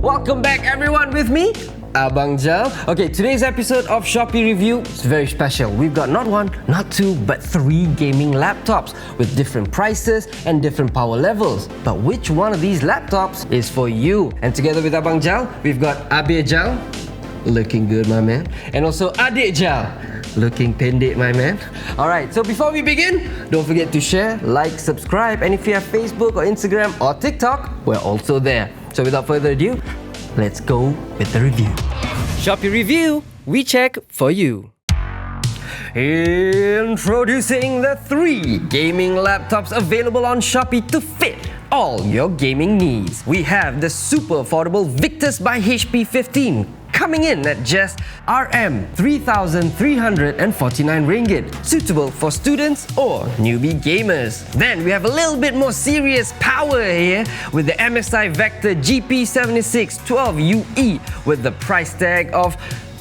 Welcome back everyone with me, Abang Jal. Okay, today's episode of Shopee Review is very special. We've got not one, not two, but three gaming laptops with different prices and different power levels. But which one of these laptops is for you? And together with Abang Jal, we've got Abang Jal, looking good my man, and also Adik Jal, looking pendek my man. Alright, so before we begin, don't forget to share, like, subscribe, and if you have Facebook or Instagram or TikTok, we're also there. So without further ado, let's go with the review. Shopee Review, we check for you. Introducing the three gaming laptops available on Shopee to fit all your gaming needs. We have the super affordable Victus by HP 15, coming in at just Rm3,349 ringgit, suitable for students or newbie gamers. Then we have a little bit more serious power here with the MSI Vector GP76 12UE with the price tag of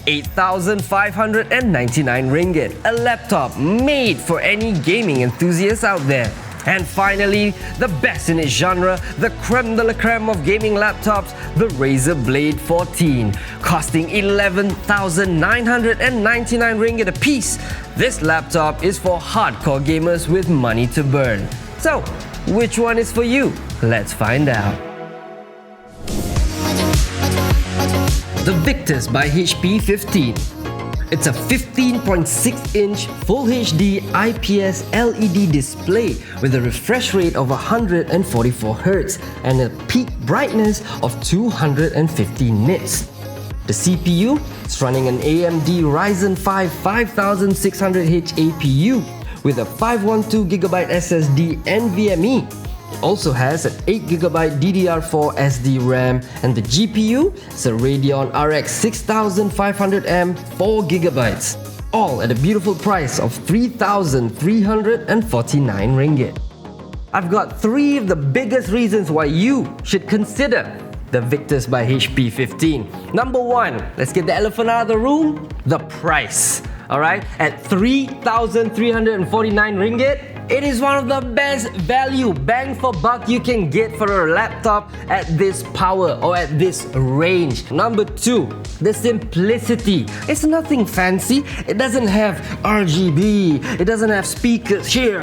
8,599 ringgit. A laptop made for any gaming enthusiast out there. And finally, the best in its genre, the creme de la creme of gaming laptops, the Razer Blade 14, costing 11,999 ringgit a piece. This laptop is for hardcore gamers with money to burn. So, which one is for you? Let's find out. The Victus by HP 15. It's a 15.6-inch Full HD IPS LED display with a refresh rate of 144Hz and a peak brightness of 250 nits. The CPU is running an AMD Ryzen 5 5600H APU with a 512GB SSD NVMe. It also has an 8GB DDR4 SD RAM, and the GPU is a Radeon RX 6500M 4GB, all at a beautiful price of 3,349 ringgit. I've got three of the biggest reasons why you should consider the Victus by HP 15. Number one, let's get the elephant out of the room, the price. Alright, at 3,349 ringgit, it is one of the best value bang for buck you can get for a laptop at this power or at this range. Number two, the simplicity. It's nothing fancy. It doesn't have RGB. It doesn't have speakers here.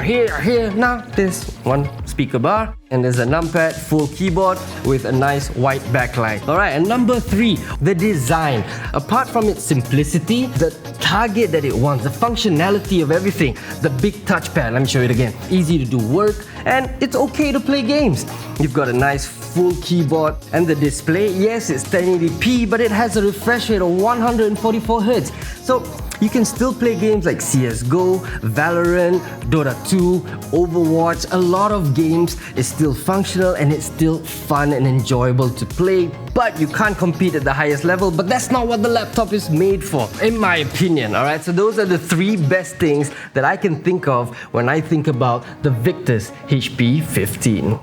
Now there's one speaker bar and there's a numpad, full keyboard with a nice white backlight. Alright, and number three, the design. Apart from its simplicity, the target that it wants, the functionality of everything, the big touchpad, let me show you it again, easy to do work, and it's okay to play games. You've got a nice full keyboard, and the display, yes, it's 1080p, but it has a refresh rate of 144Hz, so you can still play games like CSGO, Valorant, Dota 2, Overwatch. A lot of games is still functional and it's still fun and enjoyable to play, but you can't compete at the highest level. But that's not what the laptop is made for, in my opinion. Alright, so those are the three best things that I can think of when I think about the Victus HP 15.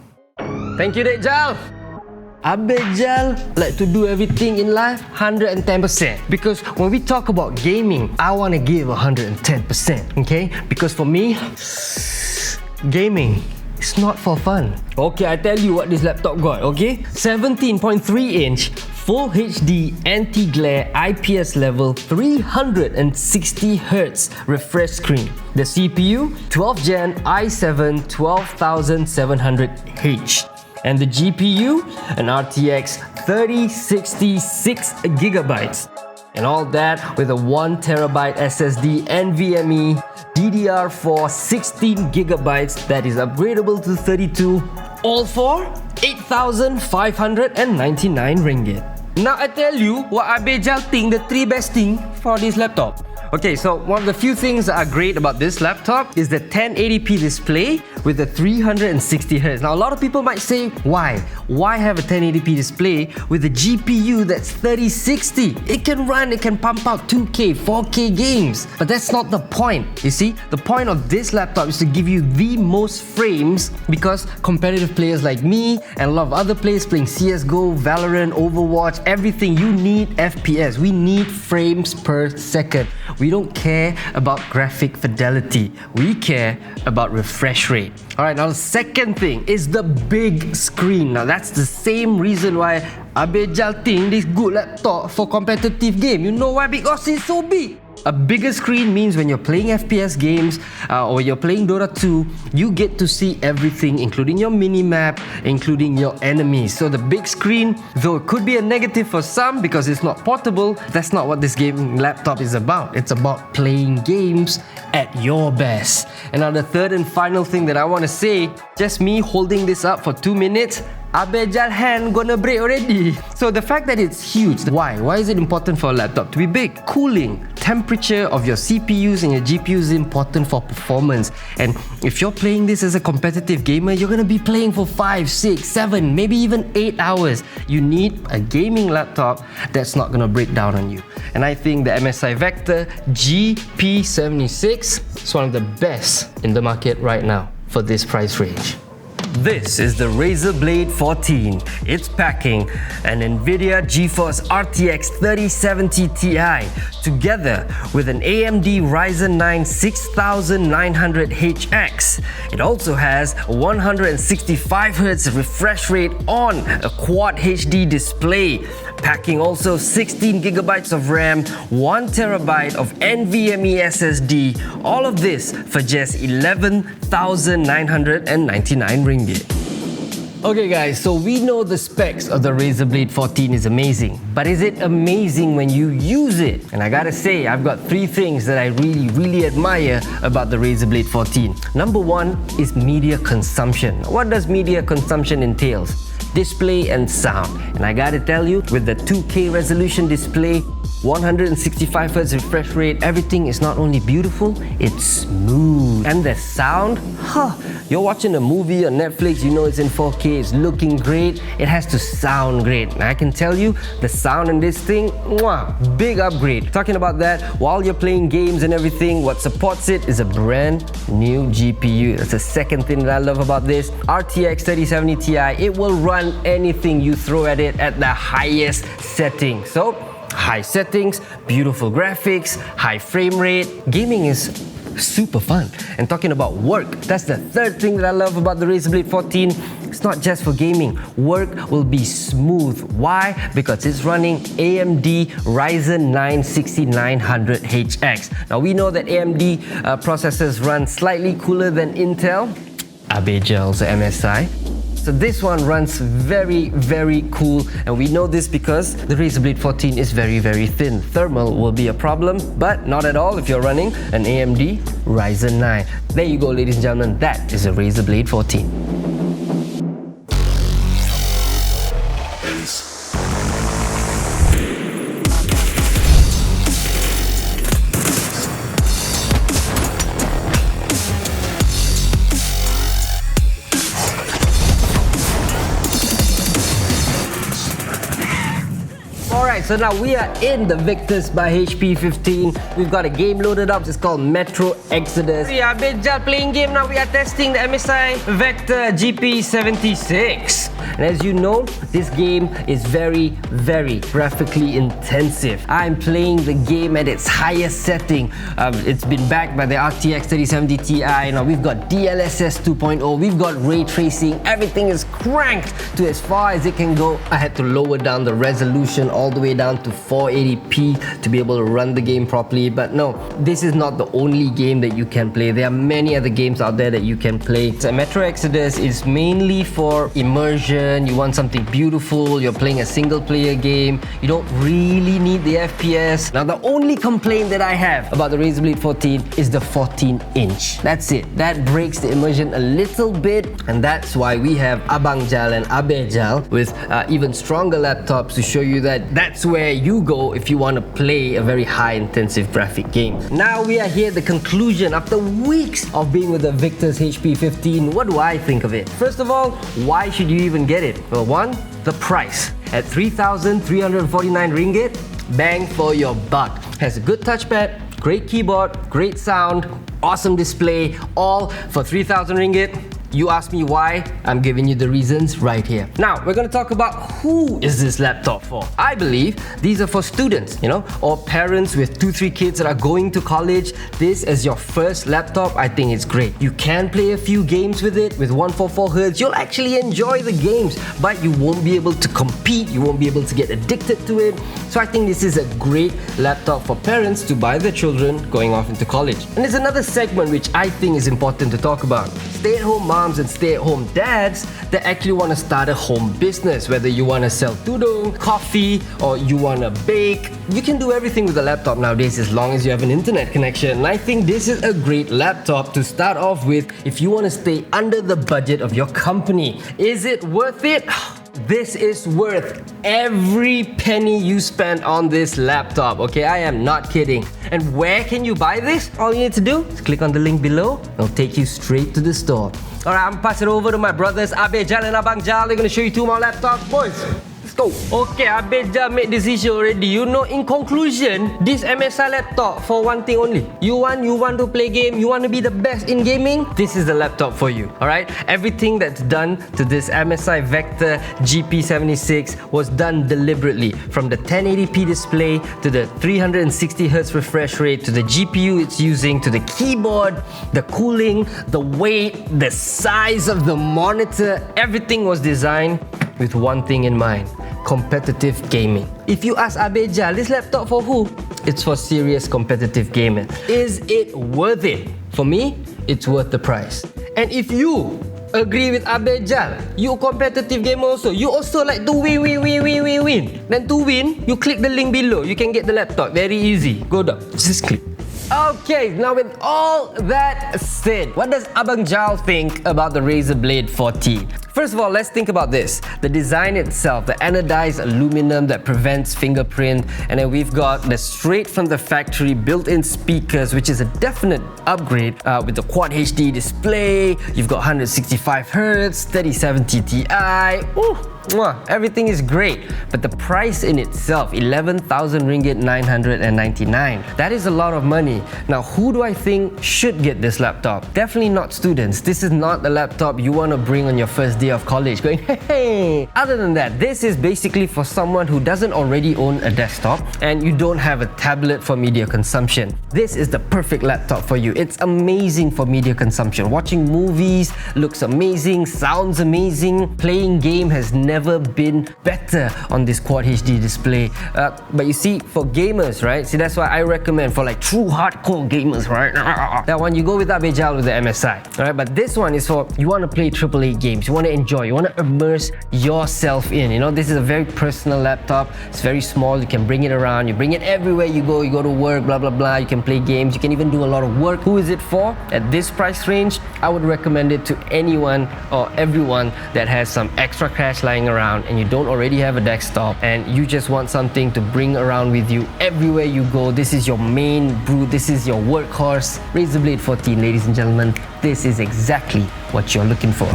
Thank you, Dejal. Abang Jal like to do everything in life 110%, because when we talk about gaming, I want to give 110%, okay? Because for me, gaming is not for fun. Okay, I tell you what this laptop got, okay? 17.3-inch Full HD anti-glare IPS level 360Hz refresh screen. The CPU, 12th Gen i7 12700H. And the GPU, an RTX 3066GB. And all that with a 1TB SSD NVMe DDR4 16GB that is upgradable to 32, all for 8,599 ringgit. Now I tell you what Abang Jal think the three best thing for this laptop. Okay, so one of the few things that are great about this laptop is the 1080p display with the 360Hz. Now a lot of people might say, why? Why have a 1080p display with a GPU that's 3060? It can pump out 2K, 4K games. But that's not the point, you see? The point of this laptop is to give you the most frames, because competitive players like me and a lot of other players playing CSGO, Valorant, Overwatch, everything, you need FPS. We need frames per second. We don't care about graphic fidelity. We care about refresh rate. Alright, now the second thing is the big screen. Now that's the same reason why Abang Jal think this good laptop for competitive game. You know why? Because it's so big. A bigger screen means when you're playing FPS games or you're playing Dota 2, you get to see everything, including your mini-map, including your enemies. So the big screen, though it could be a negative for some because it's not portable, that's not what this gaming laptop is about. It's about playing games at your best. And now the third and final thing that I want to say, just me holding this up for 2 minutes, Abang Jal hand gonna break already. So the fact that it's huge, why? Why is it important for a laptop to be big? Cooling, temperature of your CPUs and your GPUs is important for performance. And if you're playing this as a competitive gamer, you're gonna be playing for 5, 6, 7, maybe even 8 hours. You need a gaming laptop that's not gonna break down on you. And I think the MSI Vector GP76 is one of the best in the market right now for this price range. This is the Razer Blade 14. It's packing an NVIDIA GeForce RTX 3070 Ti together with an AMD Ryzen 9 6900HX. It also has a 165Hz refresh rate on a Quad HD display, packing also 16GB of RAM, 1TB of NVMe SSD, all of this for just 11,999 ringgit. Okay guys, so we know the specs of the Razer Blade 14 is amazing, but is it amazing when you use it? And I gotta say, I've got 3 things that I really admire about the Razer Blade 14. Number 1 is media consumption. What does media consumption entails? Display and sound. And I gotta tell you, with the 2K resolution display, 165Hz refresh rate, everything is not only beautiful, it's smooth. And the sound, you're watching a movie on Netflix, you know it's in 4K, it's looking great, it has to sound great. And I can tell you, the sound in this thing, big upgrade. Talking about that, while you're playing games and everything, what supports it is a brand new GPU. That's the second thing that I love about this. RTX 3070 Ti, it will run anything you throw at it at the highest setting. So, high settings, beautiful graphics, high frame rate. Gaming is super fun. And talking about work, that's the third thing that I love about the Razer Blade 14. It's not just for gaming. Work will be smooth. Why? Because it's running AMD Ryzen 9 6900HX. Now we know that AMD processors run slightly cooler than Intel. Abang Jal's MSI. So this one runs very cool, and we know this because the Razer Blade 14 is very thin. Thermal will be a problem, but not at all if you're running an AMD Ryzen 9. There you go, ladies and gentlemen, that is a Razer Blade 14. Alright, so now we are in the Victus by HP 15. We've got a game loaded up, it's called Metro Exodus. We are Abang Jal playing game now. We are testing the MSI Vector GP76. And as you know, this game is very graphically intensive. I'm playing the game at its highest setting. It's been backed by the RTX 3070 Ti. Now we've got DLSS 2.0, we've got ray tracing, everything is cranked to as far as it can go. I had to lower down the resolution all the way down to 480p to be able to run the game properly. But no, this is not the only game that you can play. There are many other games out there that you can play. So Metro Exodus is mainly for immersion. You want something beautiful, you're playing a single player game, you don't really need the FPS. Now the only complaint that I have about the Razer Blade 14 is the 14-inch. That's it. That breaks the immersion a little bit, and that's why we have Abang Jal and Abang Jal with even stronger laptops to show you that that's where you go if you want to play a very high intensive graphic game. Now we are here at the conclusion after weeks of being with the Victus HP 15. What do I think of it? First of all, why should you even get it? Well, one, the price. At 3,349 ringgit, bang for your buck. Has a good touchpad, great keyboard, great sound, awesome display, all for 3,000 ringgit. You ask me why, I'm giving you the reasons right here. Now, we're gonna talk about who is this laptop for. I believe these are for students, or parents with 2-3 kids that are going to college. This as your first laptop, I think it's great. You can play a few games with it, with 144Hz. You'll actually enjoy the games, but you won't be able to compete, you won't be able to get addicted to it. So I think this is a great laptop for parents to buy their children going off into college. And there's another segment which I think is important to talk about. Stay-at-home moms and stay-at-home dads that actually want to start a home business. Whether you want to sell tudung, coffee, or you want to bake, you can do everything with a laptop nowadays as long as you have an internet connection. And I think this is a great laptop to start off with if you want to stay under the budget of your company. Is it worth it? This is worth every penny you spend on this laptop, okay? I am not kidding. And where can you buy this? All you need to do is click on the link below. It'll take you straight to the store. Alright, I'm gonna pass it over to my brothers Abang Jal and Abang Jal. They're gonna show you 2 more laptops. Boys, let's go. Okay, Abang Jal made decision already. In conclusion, this MSI laptop for one thing only. You want to play game, you want to be the best in gaming, this is the laptop for you. Alright? Everything that's done to this MSI Vector GP76 was done deliberately. From the 1080p display to the 360Hz refresh rate to the GPU it's using to the keyboard, the cooling, the weight, the size of the monitor, everything was designed with one thing in mind: competitive gaming. If you ask Abang Jal, this laptop for who? It's for serious competitive gaming. Is it worth it? For me, it's worth the price. And if you agree with Abang Jal, you competitive gamer also, you also like to win. Then to win, you click the link below. You can get the laptop very easy. Go down, just click. Okay, now with all that said, what does Abang Jal think about the Razer Blade 14? First of all, let's think about this. The design itself, the anodized aluminum that prevents fingerprint, and then we've got the straight from the factory built-in speakers, which is a definite upgrade with the Quad HD display. You've got 165Hz, 3070 Ti. Ooh, everything is great, but the price in itself, 11,000 ringgit 999. That is a lot of money. Now, who do I think should get this laptop? Definitely not students. This is not the laptop you want to bring on your first day of college going, hey. Other than that, this is basically for someone who doesn't already own a desktop and you don't have a tablet for media consumption. This is the perfect laptop for you. It's amazing for media consumption. Watching movies looks amazing, sounds amazing. Playing game has never been better on this Quad HD display. But you see, for gamers, right? See, that's why I recommend for like true hardcore gamers, right? That one, you go with Abang Jal with the MSI, right? But this one is for you want to play AAA games, you want to enjoy, you want to immerse yourself in. This is a very personal laptop. It's very small. You can bring it around. You bring it everywhere you go. You go to work, blah blah blah. You can play games. You can even do a lot of work. Who is it for? At this price range, I would recommend it to anyone or everyone that has some extra cash lying around and you don't already have a desktop and you just want something to bring around with you everywhere you go. This is your main brew. This is your workhorse. Razer Blade 14, ladies and gentlemen. This is exactly what you're looking for.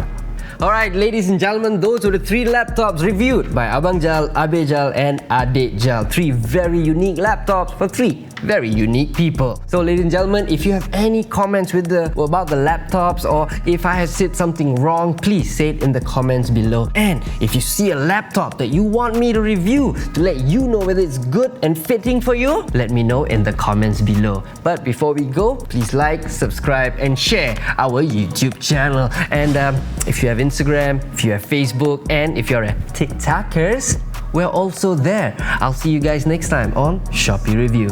Alright, ladies and gentlemen, those were the 3 laptops reviewed by Abang Jal, Abang Jal and Adik Jal. 3 very unique laptops for 3 very unique people. So ladies and gentlemen, if you have any comments about the laptops, or if I have said something wrong, please say it in the comments below. And if you see a laptop that you want me to review to let you know whether it's good and fitting for you, let me know in the comments below. But before we go, please like, subscribe and share our YouTube channel. And if you have Instagram, if you have Facebook, and if you're a TikTokers, we're also there. I'll see you guys next time on Shopee Review.